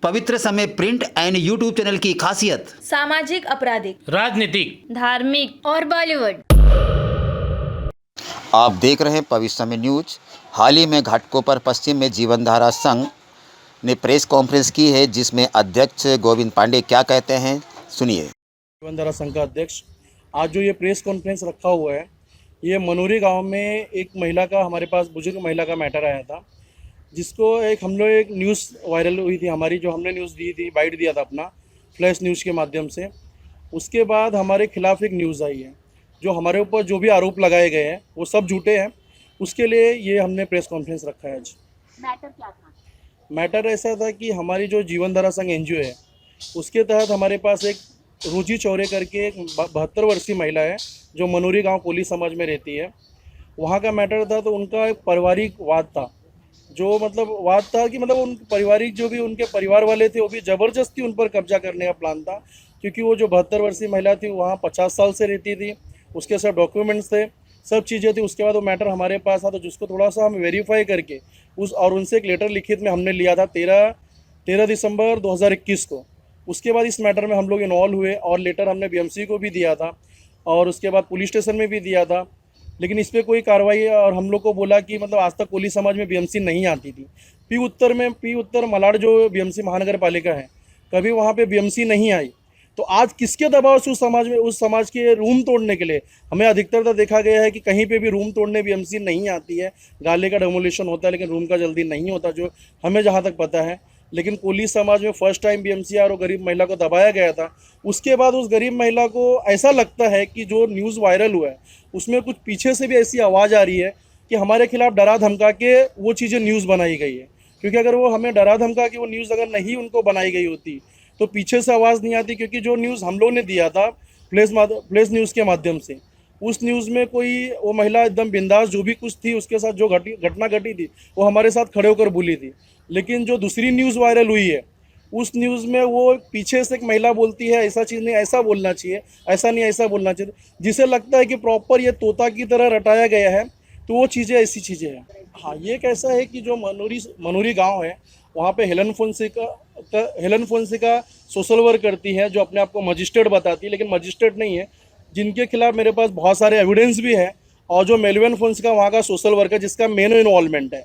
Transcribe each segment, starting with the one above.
पवित्र समय print and YouTube channel की खासियत सामाजिक, आपराधिक, राजनीतिक, धार्मिक और बॉलीवुड। आप देख रहे हैं पवित्र समय न्यूज। हाल ही में घाटकोपर पश्चिम में जीवनधारा संघ ने प्रेस कॉन्फ्रेंस की है, जिसमें अध्यक्ष गोविंद पांडे क्या कहते हैं, सुनिए। जीवनधारा संघ का अध्यक्ष आज जो ये प्रेस कॉन्फ्रेंस रखा हुआ है, ये मनोरी गांव में एक महिला का, हमारे पास बुजुर्ग महिला का मैटर आया था, जिसको हम लोग एक न्यूज़ वायरल हुई थी हमारी, जो हमने न्यूज़ दी थी, बाइट दिया था अपना फ्लैश न्यूज़ के माध्यम से। उसके बाद हमारे खिलाफ एक न्यूज़ आई है, जो हमारे ऊपर जो भी आरोप लगाए गए हैं वो सब झूठे हैं। उसके लिए ये हमने प्रेस कॉन्फ्रेंस रखा है आज। मैटर क्या था? मैटर ऐसा था कि हमारी जो जीवनधारा संघ एनजीओ है, उसके तहत हमारे पास एक रुचि चौरे करके एक 72 वर्षीय महिला है, जो मनोरी गांव कोली समाज में रहती है। वहाँ का मैटर था, तो उनका एक पारिवारिक वाद था, जो वाद था कि उन पारिवारिक जो भी उनके परिवार वाले थे, वो भी ज़बरदस्ती उन पर कब्जा करने का प्लान था। क्योंकि वो जो 72 वर्षीय महिला थी, वहाँ 50 साल से रहती थी, उसके सब डॉक्यूमेंट्स थे, सब चीज़ें थी। उसके बाद वो मैटर हमारे पास था, तो जिसको थोड़ा सा हम वेरीफाई करके और उनसे एक लेटर लिखित में हमने लिया था 13 दिसंबर 2021 को। उसके बाद इस मैटर में हम लोग इन्वॉल्व हुए और लेटर हमने बीएमसी को भी दिया था और उसके बाद पुलिस स्टेशन में भी दिया था, लेकिन इस पर कोई कार्रवाई। और हम लोग को बोला कि आज तक कोली समाज में बीएमसी नहीं आती थी। पी उत्तर मलाड जो बीएमसी महानगर पालिका है, कभी वहाँ पे बीएमसी नहीं आई। तो आज किसके दबाव से उस समाज के रूम तोड़ने के लिए, हमें अधिकतर देखा गया है कि कहीं पे भी रूम तोड़ने बीएमसी नहीं आती है। गाले का डेमोलिशन होता है, लेकिन रूम का जल्दी नहीं होता, जो हमें जहाँ तक पता है। लेकिन कोली समाज में फर्स्ट टाइम बीएमसी और गरीब महिला को दबाया गया था। उसके बाद उस गरीब महिला को ऐसा लगता है कि जो न्यूज़ वायरल हुआ है, उसमें कुछ पीछे से भी ऐसी आवाज़ आ रही है कि हमारे खिलाफ डरा धमका के वो चीज़ें न्यूज़ बनाई गई है। क्योंकि अगर वो हमें डरा धमका के वो न्यूज़ अगर नहीं उनको बनाई गई होती, तो पीछे से आवाज़ नहीं आती। क्योंकि जो न्यूज़ हम लोग ने दिया था फ्लैश न्यूज़ के माध्यम से, उस न्यूज़ में कोई वो महिला एकदम बिंदास, जो भी कुछ थी उसके साथ जो घटना घटी थी, वो हमारे साथ खड़े होकर बोली थी। लेकिन जो दूसरी न्यूज़ वायरल हुई है, उस न्यूज़ में वो पीछे से एक महिला बोलती है, ऐसा चीज़ नहीं, ऐसा बोलना चाहिए, ऐसा नहीं, ऐसा बोलना चाहिए, जिसे लगता है कि प्रॉपर ये तोता की तरह रटाया गया है। तो वो चीज़ें ऐसी चीज़ें हैं। हाँ, ये कैसा है कि जो मनोरी गांव है, वहाँ पे हेलन फोंसेका सोशल वर्क करती है, जो अपने आप को मजिस्ट्रेट बताती है, लेकिन मजिस्ट्रेट नहीं है, जिनके खिलाफ मेरे पास बहुत सारे एविडेंस भी हैं। और जो मेलविन फोंसेका वहाँ का सोशल वर्कर, जिसका मेन इन्वॉल्वमेंट है,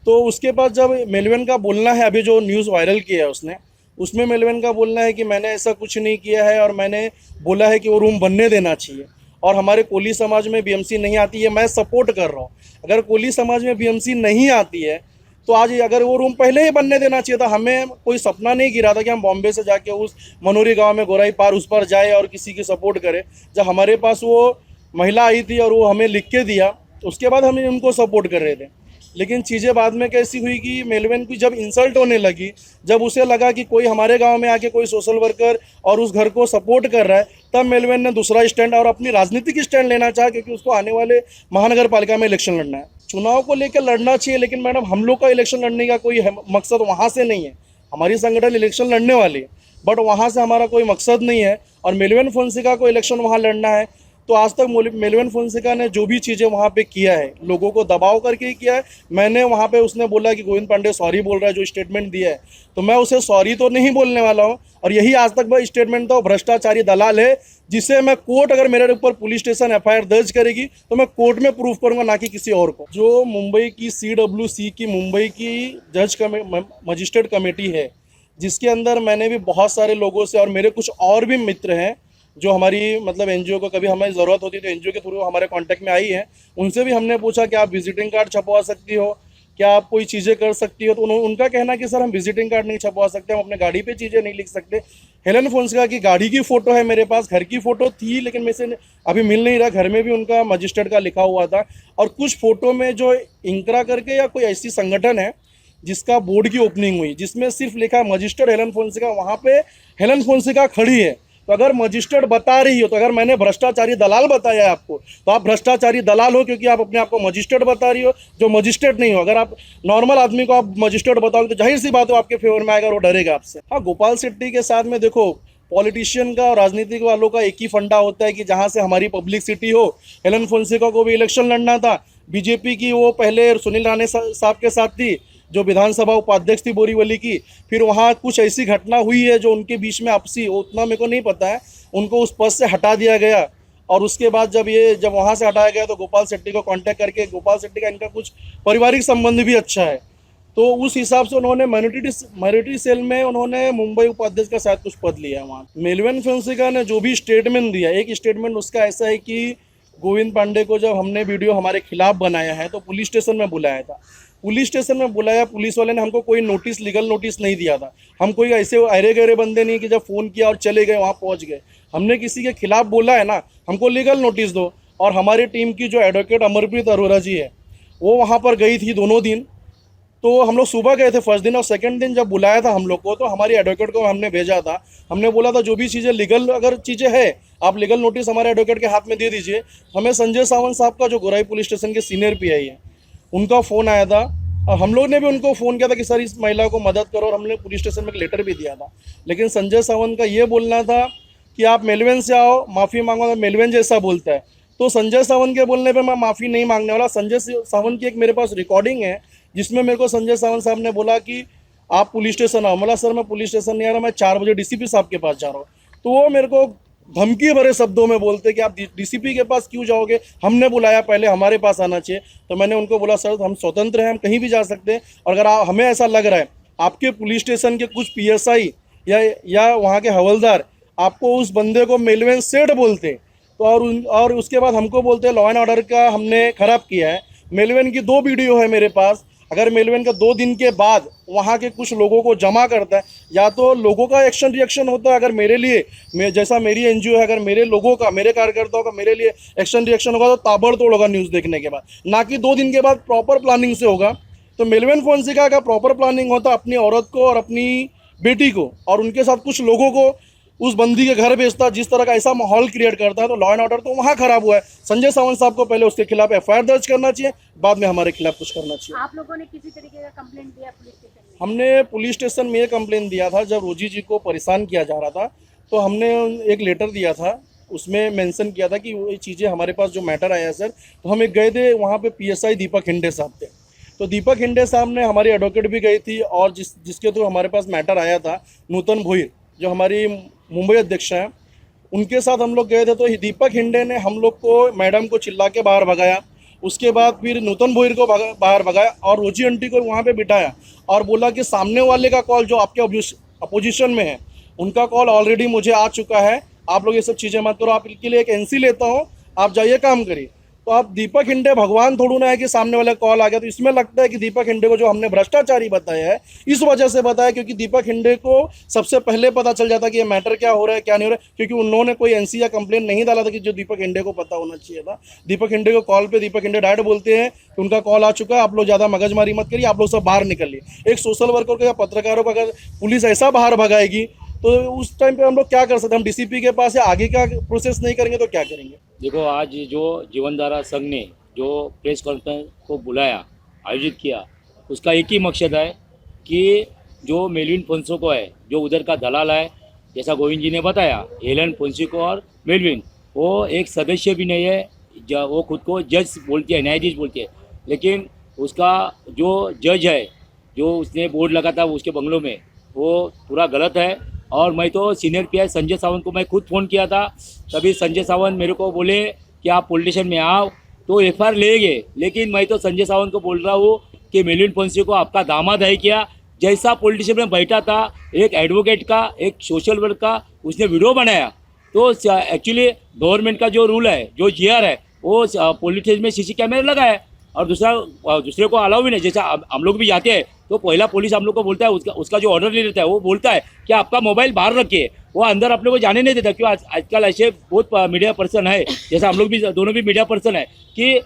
तो उसके पास जब मेलविन का बोलना है, अभी जो न्यूज़ वायरल किया है उसने, उसमें मेलविन का बोलना है कि मैंने ऐसा कुछ नहीं किया है और मैंने बोला है कि वो रूम बनने देना चाहिए। और हमारे कोली समाज में बीएमसी नहीं आती है, मैं सपोर्ट कर रहा हूँ। अगर कोली समाज में बीएमसी नहीं आती है, तो आज अगर वो रूम पहले ही बनने देना चाहिए था। हमें कोई सपना नहीं गिरा था कि हम बॉम्बे से जाके उस मनोरी गांव में गोराई पार उस पर जाए और किसी की सपोर्ट करें। जब हमारे पास वो महिला आई थी और वो हमें लिख के दिया, उसके बाद हम उनको सपोर्ट कर रहे थे। लेकिन चीज़ें बाद में कैसी हुई कि मेलविन की जब इंसल्ट होने लगी, जब उसे लगा कि कोई हमारे गांव में आके कोई सोशल वर्कर और उस घर को सपोर्ट कर रहा है, तब मेलविन ने दूसरा स्टैंड और अपनी राजनीतिक स्टैंड लेना चाहा, क्योंकि उसको आने वाले महानगर पालिका में इलेक्शन लड़ना है। चुनाव को लेकर लड़ना चाहिए, लेकिन मैडम हम लोग का इलेक्शन लड़ने का कोई मकसद वहाँ से नहीं है। हमारी संगठन इलेक्शन लड़ने वाली है, बट वहाँ से हमारा कोई मकसद नहीं है। और मेलविन फोंसेका को इलेक्शन वहाँ लड़ना है, तो आज तक मेलविन फोंसेका ने जो भी चीज़ें वहाँ पे किया है, लोगों को दबाव करके ही किया है। मैंने वहाँ पे, उसने बोला कि गोविंद पांडे सॉरी बोल रहा है, जो स्टेटमेंट दिया है, तो मैं उसे सॉरी तो नहीं बोलने वाला हूँ। और यही आज तक वह स्टेटमेंट था, भ्रष्टाचारी दलाल है, जिसे मैं कोर्ट, अगर मेरे ऊपर पुलिस स्टेशन एफआईआर दर्ज करेगी, तो मैं कोर्ट में प्रूफ करूँगा, ना कि किसी और को। जो मुंबई की CWC की मुंबई की मजिस्ट्रेट कमेटी है, जिसके अंदर मैंने भी बहुत सारे लोगों से, और मेरे कुछ और भी मित्र हैं जो हमारी एनजीओ को कभी हमें ज़रूरत होती तो एनजीओ के थ्रू हमारे कांटेक्ट में आई है, उनसे भी हमने पूछा कि आप विजिटिंग कार्ड छपवा सकती हो, क्या आप कोई चीज़ें कर सकती हो। तो उनका कहना कि सर हम विजिटिंग कार्ड नहीं छपवा सकते, हम अपने गाड़ी पे चीज़ें नहीं लिख सकते। हेलन फोंसेका की गाड़ी की फ़ोटो है मेरे पास, घर की फ़ोटो थी, लेकिन मैं से अभी मिल नहीं रहा। घर में भी उनका मजिस्ट्रेट का लिखा हुआ था। और कुछ फ़ोटो में जो इंकरा करके या कोई ऐसी संगठन है जिसका बोर्ड की ओपनिंग हुई, जिसमें सिर्फ लिखा मजिस्ट्रेट हेलन फोंसेका, वहाँ पे हेलन फोंसेका खड़ी है। तो अगर मजिस्ट्रेट बता रही हो, तो अगर मैंने भ्रष्टाचारी दलाल बताया है आपको, तो आप भ्रष्टाचारी दलाल हो, क्योंकि आप अपने आप को मजिस्ट्रेट बता रही हो, जो मजिस्ट्रेट नहीं हो। अगर आप नॉर्मल आदमी को आप मजिस्ट्रेट बताओगे, तो जाहिर सी बात हो आपके फेवर में आएगा, वो डरेगा आपसे। हाँ, गोपाल शेट्टी के साथ में देखो, पॉलिटिशियन का और राजनीतिक वालों का एक ही फंडा होता है कि जहाँ से हमारी पब्लिसिटी हो। हेलन फोंसेका को भी इलेक्शन लड़ना था, बीजेपी की वो पहले सुनील राणे साहब के साथ थी, जो विधानसभा उपाध्यक्ष थी बोरीवली की, फिर वहाँ कुछ ऐसी घटना हुई है जो उनके बीच में आपसी, उतना मेरे को नहीं पता है, उनको उस पद से हटा दिया गया। और उसके बाद जब वहाँ से हटाया गया तो गोपाल शेट्टी को कांटेक्ट करके, गोपाल शेट्टी का इनका कुछ पारिवारिक संबंध भी अच्छा है, तो उस हिसाब से उन्होंने माइनॉरिटी सेल में उन्होंने मुंबई उपाध्यक्ष का शायद कुछ पद लिया वहाँ। मेलविन फोंसेका ने जो भी स्टेटमेंट दिया, एक स्टेटमेंट उसका ऐसा है कि गोविंद पांडे को जब हमने वीडियो हमारे खिलाफ बनाया है तो पुलिस स्टेशन में बुलाया था। पुलिस स्टेशन में बुलाया, पुलिस वाले ने हमको कोई नोटिस, लीगल नोटिस नहीं दिया था। हम कोई ऐसे अरे गहरे बंदे नहीं कि जब फ़ोन किया और चले गए वहाँ पहुँच गए। हमने किसी के खिलाफ बोला है ना, हमको लीगल नोटिस दो। और हमारी टीम की जो एडवोकेट अमरप्रीत अरोरा जी है वो वहाँ पर गई थी दोनों दिन। तो हम लोग सुबह गए थे फर्स्ट दिन, और सेकंड दिन जब बुलाया था हम लोग को तो हमारी एडवोकेट को हमने भेजा था। हमने बोला था जो भी चीज़ें लीगल अगर चीज़ें है आप लीगल नोटिस हमारे एडवोकेट के हाथ में दे दीजिए। हमें संजय सावंत साहब का जो गोराई पुलिस स्टेशन के सीनियर पीआई है उनका फ़ोन आया था, और हम लोग ने भी उनको फ़ोन किया था कि सर इस महिला को मदद करो, और हमने पुलिस स्टेशन में एक लेटर भी दिया था। लेकिन संजय सावंत का ये बोलना था कि आप मेलविन से आओ, माफ़ी मांगो, तो मेलविन जैसा बोलता है। तो संजय सावंत के बोलने पे मैं माफ़ी नहीं मांगने वाला। संजय सावंत की एक मेरे पास रिकॉर्डिंग है जिसमें मेरे को संजय सावंत साहब ने बोला कि आप पुलिस स्टेशन आओ। बोला सर मैं पुलिस स्टेशन नहीं आ रहा, मैं 4 बजे डीसीपी साहब के पास जा रहा हूँ। तो वो मेरे को धमकी भरे शब्दों में बोलते कि आप डीसीपी के पास क्यों जाओगे, हमने बुलाया, पहले हमारे पास आना चाहिए। तो मैंने उनको बोला सर हम स्वतंत्र हैं, हम कहीं भी जा सकते हैं, और अगर हमें ऐसा लग रहा है आपके पुलिस स्टेशन के कुछ पीएसआई या वहाँ के हवलदार आपको उस बंदे को मेलविन सेठ बोलते तो और उसके बाद हमको बोलते लॉ एंड ऑर्डर का हमने ख़राब किया है। मेलविन की 2 वीडियो है मेरे पास। अगर मेलविन का 2 दिन के बाद वहाँ के कुछ लोगों को जमा करता है, या तो लोगों का एक्शन रिएक्शन होता है, अगर मेरे लिए जैसा मेरी एनजीओ है, अगर मेरे लोगों का, मेरे कार्यकर्ताओं का मेरे लिए एक्शन रिएक्शन होगा तो ताबड़तोड़ होगा न्यूज़ देखने के बाद, ना कि 2 दिन के बाद प्रॉपर प्लानिंग से होगा। तो मेलविन फोंसेका का प्रॉपर प्लानिंग होता अपनी औरत को और अपनी बेटी को और उनके साथ कुछ लोगों को उस बंदी के घर भेजता, जिस तरह का ऐसा माहौल क्रिएट करता है। तो लॉ एंड ऑर्डर तो वहाँ खराब हुआ है। संजय सावंत साहब को पहले उसके खिलाफ एफआईआर दर्ज करना चाहिए, बाद में हमारे खिलाफ कुछ करना चाहिए। आप लोगों ने किसी तरीके का कंप्लेंट दिया पुलिस स्टेशन में? हमने पुलिस स्टेशन में ये कंप्लेन दिया था जब रोजी जी को परेशान किया जा रहा था, तो हमने एक लेटर दिया था, उसमें मेंशन किया था कि ये चीज़ें हमारे पास जो मैटर आया सर। तो हम एक गए थे वहाँ पे, पीएसआई दीपक हिंडे साहब थे। तो दीपक हिंडे साहब ने, हमारी एडवोकेट भी गई थी, और जिसके थ्रू हमारे पास मैटर आया था, नूतन भोईर जो हमारी मुंबई अध्यक्ष हैं, उनके साथ हम लोग गए थे। तो दीपक हिंडे ने हम लोग को, मैडम को चिल्ला के बाहर भगाया। उसके बाद फिर नूतन भोईर को बाहर भगाया और रोजी आंटी को वहाँ पे बिठाया और बोला कि सामने वाले का कॉल जो आपके अपोजिशन में है उनका कॉल ऑलरेडी मुझे आ चुका है, आप लोग ये सब चीज़ें मत करो, आप इनके लिए एक एनसी लेता हूँ, आप जाइए काम करिए। तो आप दीपक हिंडे भगवान थोड़ू ना है कि सामने वाला कॉल आ गया। तो इसमें लगता है कि दीपक हिंडे को जो हमने भ्रष्टाचारी बताया है इस वजह से बताया क्योंकि दीपक हिंडे को सबसे पहले पता चल जाता कि ये मैटर क्या हो रहा है क्या नहीं हो रहा है, क्योंकि उन्होंने कोई एनसी या कंप्लेन नहीं डाला था कि जो दीपक हिंडे को पता होना चाहिए था। दीपक हिंडे को कॉल पे दीपक हिंडे डायरेक्ट बोलते हैं कि उनका कॉल आ चुका है, आप लोग ज़्यादा मगजमारी मत करिए, आप लोग सब बाहर निकलिए। एक सोशल वर्कर को या पत्रकारों को अगर पुलिस ऐसा बाहर भगाएगी तो उस टाइम पे हम लोग क्या कर सकते हैं? हम डीसीपी के पास या आगे का प्रोसेस नहीं करेंगे तो क्या करेंगे? देखो, आज जो जीवनधारा संघ ने जो प्रेस कॉन्फ्रेंस को बुलाया, आयोजित किया, उसका एक ही मकसद है कि जो मेलविन फोंसेका है, जो उधर का दलाल है, जैसा गोविंद जी ने बताया, हेलन फोंसेका और मेलविन, वो एक सदस्य भी नहीं है, वो खुद को जज बोलती है, न्यायाधीश बोलती है, लेकिन उसका जो जज है, जो उसने बोर्ड लगा था उसके बंगलों में, वो पूरा गलत है। और मैं तो सीनियर पीआई संजय सावंत को मैं खुद फ़ोन किया था, तभी संजय सावंत मेरे को बोले कि आप पुलिस स्टेशन में आओ तो एफआईआर लेंगे, लेकिन मैं तो संजय सावंत को बोल रहा हूँ कि मेलविन फोंसेका को आपका दामाद है क्या? जैसा पुलिस स्टेशन में बैठा था, एक एडवोकेट का, एक सोशल वर्क का उसने वीडियो बनाया, तो एक्चुअली गवर्नमेंट का जो रूल है, जो जीआर है, वो पुलिस स्टेशन में सीसी कैमरे लगाया है और दूसरे को अलाउ भी नहीं। जैसा हम लोग भी जाते हैं तो पहला पुलिस हम लोग को बोलता है, उसका जो ऑर्डर ले लेता है वो बोलता है कि आपका मोबाइल बाहर रखिए, वो अंदर अपने को जाने नहीं देता। क्यों आजकल ऐसे बहुत मीडिया पर्सन है, जैसा हम लोग भी दोनों भी मीडिया पर्सन है, कि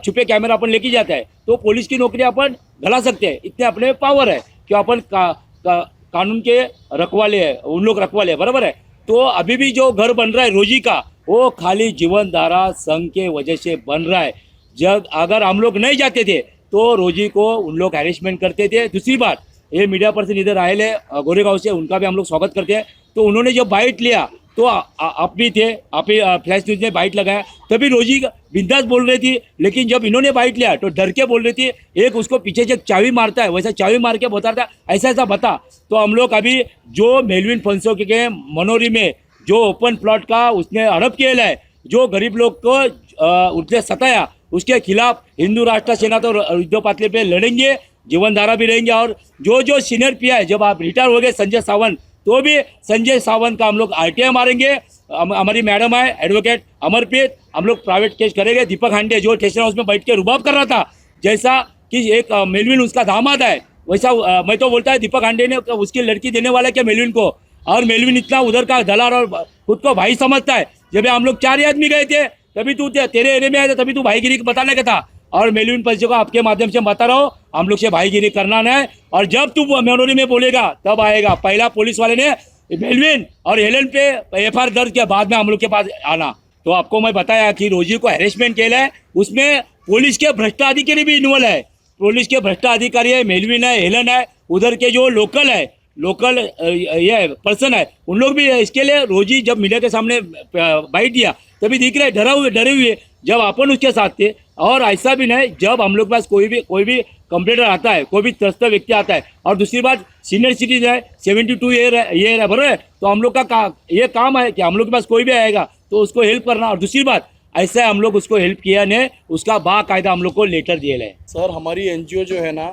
छुपे कैमरा अपन लेके जाता है तो पुलिस की नौकरी अपन घला सकते हैं, इतने अपने में पावर है कि अपन कानून के रखवाले हैं, उन लोग रखवाले हैं, बराबर है। तो अभी भी जो घर बन रहा है रोजी का, वो खाली जीवनधारा संघ के वजह से बन रहा है। जब अगर हम लोग नहीं जाते थे तो रोजी को उन लोग हैरेसमेंट करते थे। दूसरी बात, ये मीडिया पर्सन इधर आए ले गोरेगांव से, उनका भी हम लोग स्वागत करते हैं। तो उन्होंने जब बाइट लिया तो आप भी थे, आप ही फ्लैश न्यूज़ ने बाइट लगाया, तभी रोजी बिंदास बोल रही थी। लेकिन जब इन्होंने बाइट लिया तो डर के बोल रही थी, एक उसको पीछे से चाबी मारता है वैसा चाबी मार के बता रहा था, ऐसा ऐसा बता। तो हम लोग अभी जो मेलविन फंसो के मनोरी में जो ओपन प्लॉट का उसने हड़प किया है, जो गरीब लोग को उसने सताया, उसके खिलाफ हिंदू राष्ट्र सेना तो युद्ध पातळी पे लड़ेंगे, जीवनधारा भी रहेंगे। और जो जो सीनियर पीआई है, जब आप रिटायर हो गए संजय सावंत, तो भी संजय सावंत का हम लोग आरटीआई मारेंगे। हमारी मैडम है एडवोकेट अमरप्रीत, हम लोग प्राइवेट केस करेंगे। दीपक हांडे जो स्टेशन हाउस में बैठ के रुबाब कर रहा था, जैसा कि एक मेलविन उसका दामाद है, वैसा मैं तो बोलता है दीपक हांडे ने उसकी लड़की देने वाला क्या मेलविन को, और मेलविन इतना उधर का दलाल और खुद को भाई समझता है। जब हम लोग 4 आदमी गए थे तभी तू तेरे एरिया में आया था, तभी तू भाईगिरी बताने का था। और मेलविन पैसे को आपके माध्यम से बता रहा हूँ, हम लोग से भाईगिरी करना नहीं। और जब तू मनोरी में बोलेगा तब आएगा। पहला पुलिस वाले ने मेलविन और हेलन पे एफआईआर दर्ज किया, बाद में हम लोग के पास आना। तो आपको मैं बताया कि रोजी को हैरेसमेंट किया है, उसमें पुलिस के भ्रष्ट अधिकारी भी इन्वॉल्व है। पुलिस के भ्रष्ट अधिकारी है, मेलविन है, हेलन है, उधर के जो लोकल ये पर्सन है, उन लोग भी है। इसके लिए रोजी जब मीडिया के सामने बाइट दिया तभी दिख रहे डरे हुए जब अपन उसके साथ थे। और ऐसा भी नहीं, जब हम लोग पास कोई भी कंप्लेंटर आता है, कोई भी त्रस्त व्यक्ति आता है, और दूसरी बात सीनियर सिटीजन है, 72 ईयर है बराबर, तो हम लोग का ये काम है कि हम लोग के पास कोई भी आएगा तो उसको हेल्प करना। और दूसरी बात ऐसा हम लोग उसको हेल्प किया ने, उसका बाकायदा हम लोग को लेटर दिए है। सर हमारी एनजीओ जो है ना,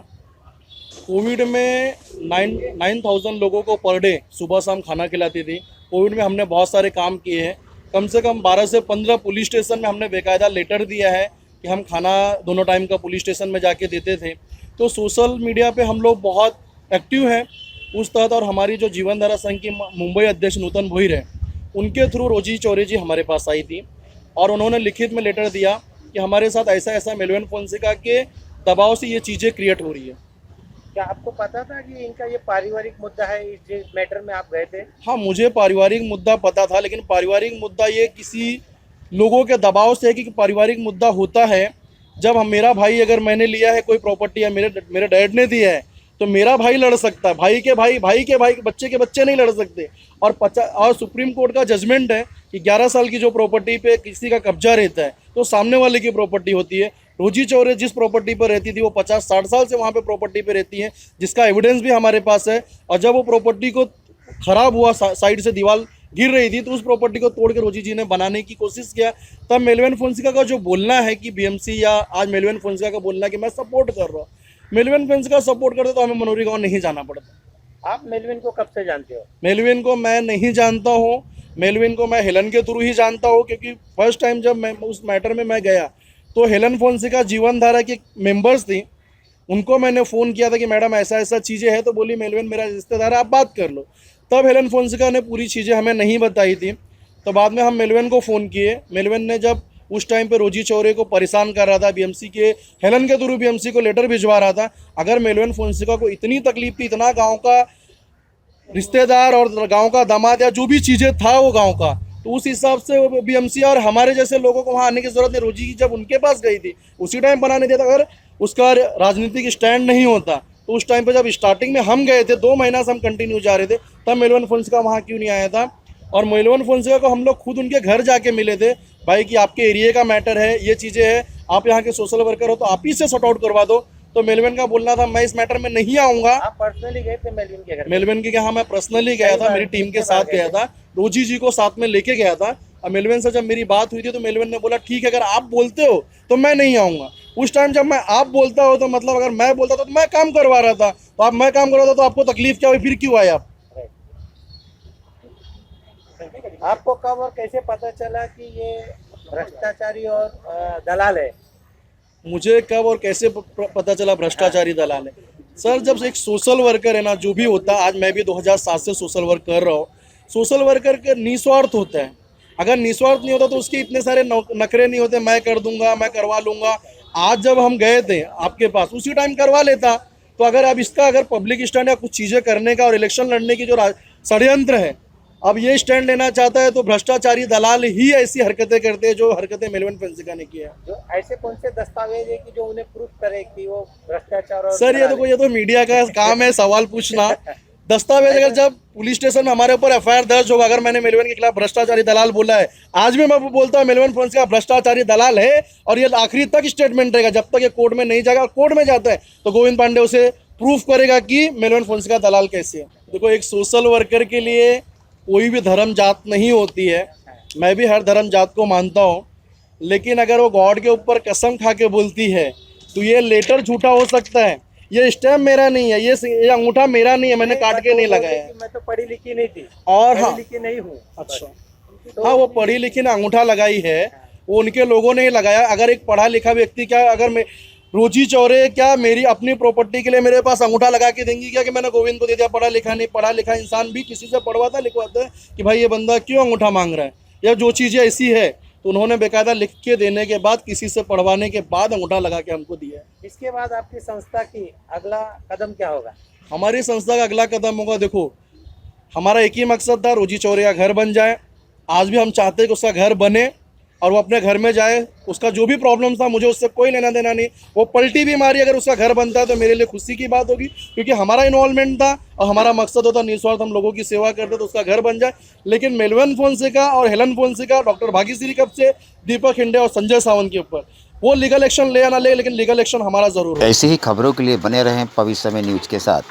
कोविड में 9,000 लोगों को पर डे सुबह शाम खाना खिलाती थी। कोविड में हमने बहुत सारे काम किए हैं, कम से कम 12 से 15 पुलिस स्टेशन में हमने बेकायदा लेटर दिया है कि हम खाना दोनों टाइम का पुलिस स्टेशन में जाके देते थे। तो सोशल मीडिया पे हम लोग बहुत एक्टिव हैं उस तहत। और हमारी जो जीवनधारा संघ की मुंबई अध्यक्ष नूतन भोईर है, उनके थ्रू रोजी चौरे जी हमारे पास आई थी और उन्होंने लिखित में लेटर दिया कि हमारे साथ ऐसा ऐसा मेलविन फोंसेका के दबाव से ये चीज़ें क्रिएट हो रही है। क्या आपको पता था कि इनका ये पारिवारिक मुद्दा है, इस मैटर में आप गए थे? हाँ, मुझे पारिवारिक मुद्दा पता था, लेकिन पारिवारिक मुद्दा ये किसी लोगों के दबाव से है कि पारिवारिक मुद्दा होता है जब मेरा भाई, अगर मैंने लिया है कोई प्रॉपर्टी या मेरे डैड ने दिया है तो मेरा भाई लड़ सकता है, भाई के भाई बच्चे के बच्चे नहीं लड़ सकते। और सुप्रीम कोर्ट का जजमेंट है कि 11 साल की जो प्रॉपर्टी पे किसी का कब्जा रहता है तो सामने वाले की प्रॉपर्टी होती है। रोजी चौरे जिस प्रॉपर्टी पर रहती थी वो 50-60 साल से वहाँ पे प्रॉपर्टी पे रहती है, जिसका एविडेंस भी हमारे पास है। और जब वो प्रॉपर्टी को ख़राब हुआ, साइड से दीवार गिर रही थी, तो उस प्रॉपर्टी को तोड़ के रोजी जी ने बनाने की कोशिश किया। तब मेलविन फोंसेका का जो बोलना है कि बीएमसी, या आज मेलविन फोंसेका का बोलना है कि मैं सपोर्ट कर रहा हूँ, मेलविन फोंसेका सपोर्ट करते तो हमें मनोरी गाँव नहीं जाना पड़ता। आप मेलविन को कब से जानते हो? मेलविन को मैं नहीं जानता हूँ, मेलविन को मैं हेलन के थ्रू ही जानता हूँ, क्योंकि फर्स्ट टाइम जब मैं उस मैटर में मैं गया तो हेलन फोंसेका जीवनधारा की मेंबर्स थी, उनको मैंने फ़ोन किया था कि मैडम ऐसा ऐसा चीज़ें हैं, तो बोली मेलविन मेरा रिश्तेदार है, आप बात कर लो। तब हेलन फोंसेका ने पूरी चीज़ें हमें नहीं बताई थी। तो बाद में हम मेलविन को फ़ोन किए। मेलविन ने जब उस टाइम पे रोजी चौरे को परेशान कर रहा था, बीएमसी के हेलन के थ्रू बीएमसी को लेटर भिजवा रहा था, अगर मेलविन फोंसेका को इतनी तकलीफ थी, इतना गाँव का रिश्तेदार और गाँव का दामाद या जो भी चीज़ें था वो गाँव का, तो उस हिसाब से बीएमसी और हमारे जैसे लोगों को वहाँ आने की ज़रूरत नहीं। रोजी की जब उनके पास गई थी उसी टाइम बनाने दिया था। अगर उसका राजनीतिक स्टैंड नहीं होता तो उस टाइम पे जब स्टार्टिंग में हम गए थे, 2 महीना से हम कंटिन्यू जा रहे थे, तब मेलविन फोंसेका वहाँ क्यों नहीं आया था? और मेलविन फोंसेका को हम लोग खुद उनके घर जाके मिले थे, भाई कि आपके एरिया का मैटर है, ये चीज़ें हैं, आप यहाँ के सोशल वर्कर हो तो आप ही से सॉर्ट आउट करवा दो। तो मेलविन का बोलना था मैं इस मैटर में नहीं आऊँगा। आप पर्सनली गए थे मेलविन के घर? मेलविन के यहाँ मैं पर्सनली गया था, मेरी टीम के साथ गया था, रोजी जी को साथ में लेके गया था। और मेलविन से जब मेरी बात हुई थी तो मेलविन ने बोला ठीक है, अगर आप बोलते हो तो मैं नहीं आऊँगा। उस टाइम जब मैं आप बोलता हो तो मतलब अगर मैं बोलता था तो मैं काम करवा रहा था, तो आप मैं काम करवा था तो आपको तकलीफ क्या हुई, फिर क्यों आए आप? आपको कब और कैसे पता चला कि ये भ्रष्टाचारी और दलाल है? मुझे कब और कैसे पता चला भ्रष्टाचारी दलाल है? सर, जब एक सोशल वर्कर है ना, जो भी होता है, आज मैं भी 2007 से सोशल वर्क कर रहा हूँ, सोशल वर्कर का निस्वार्थ होता है। अगर निस्वार्थ नहीं होता तो उसके इतने सारे नखरे नहीं होते, मैं कर दूंगा, मैं करवा लूंगा। आज जब हम गए थे आपके पास, उसी टाइम करवा लेता। तो अगर अब इसका अगर पब्लिक स्टैंड या कुछ चीज़ें करने का और इलेक्शन लड़ने की जो षड्यंत्र है, अब ये स्टैंड लेना चाहता है, तो भ्रष्टाचारी दलाल ही ऐसी हरकतें करते हैं जो हरकतें मेलविन फोंसेका ने किया है। जो ऐसे कौन से दस्तावेज है कि जो उन्हें प्रूफ करे कि वो भ्रष्टाचार और सर, ये तो मीडिया का काम है सवाल पूछना। दस्तावेज अगर जब पुलिस स्टेशन में हमारे ऊपर एफआईआर दर्ज होगा, अगर मैंने मेलवन के खिलाफ भ्रष्टाचारी दलाल बोला है, आज भी मैं बोलता हूँ मेलवन फंड्स का भ्रष्टाचारी दलाल है, और ये आखिरी तक स्टेटमेंट रहेगा जब तक ये कोर्ट में नहीं जाएगा। कोर्ट में जाता है तो गोविंद पांडे उसे प्रूफ करेगा कि मेलवन फंड्स का दलाल कैसे है। देखो, एक सोशल वर्कर के लिए कोई भी धर्म जात नहीं होती है, मैं भी हर धर्म जात को मानता हूँ, लेकिन अगर वो गॉड के ऊपर कसम खा के बोलती है तो ये लेटर झूठा हो सकता है। ये स्टैम्प मेरा नहीं है, ये अंगूठा मेरा नहीं है, मैंने काट के नहीं लगाया है। मैं तो पढ़ी लिखी नहीं थी और हाँ, पढ़ी लिखी नहीं हूँ। अच्छा, हाँ, वो पढ़ी लिखी ने अंगूठा लगाई है, वो उनके लोगों ने ही लगाया। अगर एक पढ़ा लिखा व्यक्ति, क्या अगर मैं रोजी चौरे क्या मेरी अपनी प्रॉपर्टी के लिए मेरे पास अंगूठा लगा के देंगी क्या कि मैंने गोविंद को दे दिया? पढ़ा लिखा नहीं, पढ़ा लिखा इंसान भी किसी से पढ़वाता लिखवाता है कि भाई ये बंदा क्यों अंगूठा मांग रहा है, या जो चीज़ें ऐसी है तो उन्होंने बेकायदा लिख के देने के बाद, किसी से पढ़वाने के बाद अंगूठा लगा के हमको दिया है। इसके बाद आपकी संस्था की अगला कदम क्या होगा? हमारी संस्था का अगला कदम होगा, देखो हमारा एक ही मकसद था, रोजी चौरे का घर बन जाए। आज भी हम चाहते हैं कि उसका घर बने और वो अपने घर में जाए। उसका जो भी प्रॉब्लम था, मुझे उससे कोई लेना देना नहीं। वो पलटी भी मारी, अगर उसका घर बनता है तो मेरे लिए खुशी की बात होगी, क्योंकि हमारा इन्वॉल्वमेंट था और हमारा मकसद होता निस्वार्थ हम लोगों की सेवा करते, तो उसका घर बन जाए। लेकिन मेलवन फोंसेका और हेलन फोंसेका, डॉक्टर भाग्यश्री कप से दीपक हिंडे और संजय सावंत के ऊपर वो लीगल एक्शन ले या ना ले, लेकिन लीगल एक्शन हमारा जरूर है। ऐसी ही खबरों के लिए बने रहें भविष्य में न्यूज़ के साथ।